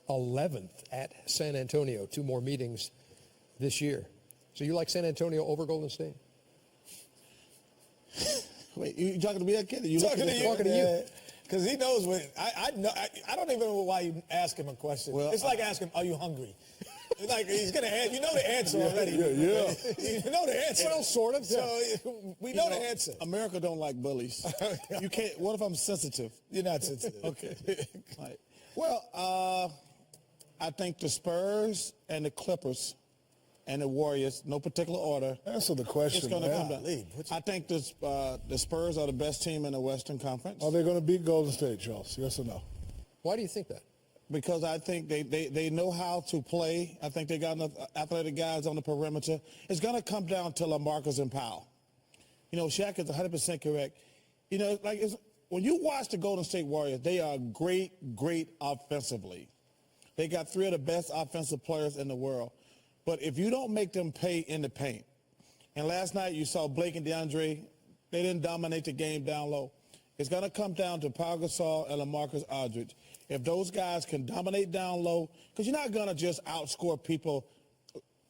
11th at San Antonio. 2 more meetings this year. So you like San Antonio over Golden State? Wait, you talking to me, kid? You Talking to you. Because he knows what I know. I don't even know why you ask him a question. Well, it's like asking, "Are you hungry?" Like he's gonna answer. You know the answer already. Yeah. You know the answer. Well, sort of. So we know the answer. America don't like bullies. You can't. What if I'm sensitive? You're not sensitive. Okay. Right. Well, I think the Spurs and the Clippers and the Warriors, no particular order. Answer the question. It's going to come down. Leave. I think the Spurs are the best team in the Western Conference. Are they going to beat Golden State, Charles? Yes or no? Why do you think that? Because I think they know how to play. I think they got enough athletic guys on the perimeter. It's going to come down to LaMarcus and Powell. You know, Shaq is 100% correct. You know, like when you watch the Golden State Warriors, they are great offensively. They got 3 of the best offensive players in the world. But if you don't make them pay in the paint, and last night you saw Blake and DeAndre, they didn't dominate the game down low. It's going to come down to Pau Gasol and LaMarcus Aldridge. If those guys can dominate down low, because you're not going to just outscore people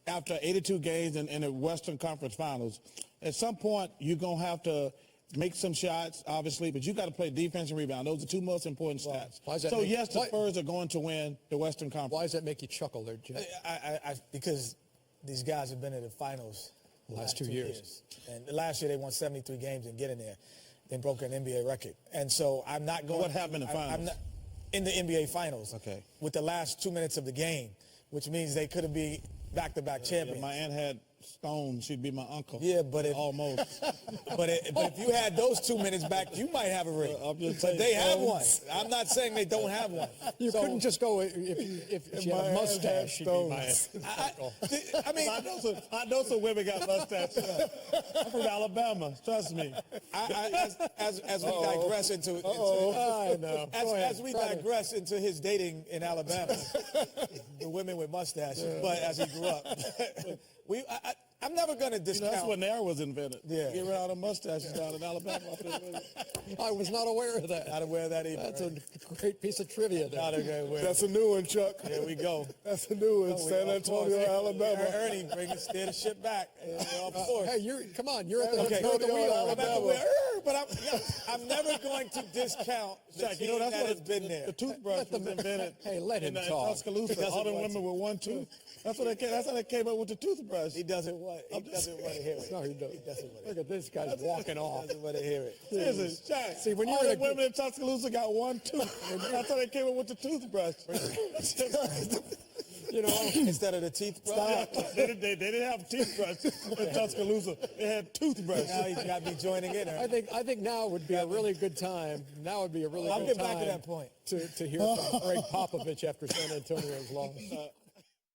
after 82 games in the Western Conference Finals. At some point, you're going to have to make some shots, obviously, but you got to play defense and rebound. Those are 2 most important stats. So, yes, the Spurs are going to win the Western Conference. Why does that make you chuckle there, Jeff? Because these guys have been in the finals the last 2 years. And last year they won 73 games and get in there. They broke an NBA record. And so I'm not going. What happened in the finals? I'm not, in the NBA finals. Okay. With the last 2 minutes of the game, which means they could have been back-to-back champions. If my aunt had Stone, she'd be my uncle. Yeah, but almost. but if you had those 2 minutes back, you might have a ring. But they have one. I'm not saying they don't have one. You couldn't just go if you had a mustache. She'd be my uncle. I mean, I know some women got mustaches. I'm from Alabama. Trust me. As we digress into I know. As we digress into his dating in Alabama, the women with mustaches. But as he grew up, I'm never going to discount. That's when Nair was invented. Yeah. Get rid of the mustaches down in Alabama. I was not aware of that. Not aware of that either. That's a great piece of trivia there. Not a great way. That's a new one, Chuck. There we go. That's a new one. San Antonio, Alabama. Ernie, steer the ship back. Hey, come on. You're at the, okay. you're at the wheel. I'm at the wheel. But I'm never going to discount the Shaq, team that has been there. The toothbrush was invented. Hey, let him in talk. Tuscaloosa. All the women with 1 tooth. That's how they came up with the toothbrush. He doesn't want to hear it. No, he doesn't. He doesn't want to Look at this guy's walking off. He doesn't want to hear it. Seriously, Shaq. See, when all you're the women in Tuscaloosa got 1 tooth. That's how they came up with the toothbrush. You know, instead of the teeth brush. They didn't have toothbrush in Tuscaloosa. They had toothbrush. Now he's got to be joining in. I think now would be a really good time. Now would be a really good time. I'll get back to that point. To hear from Greg Popovich after San Antonio's loss.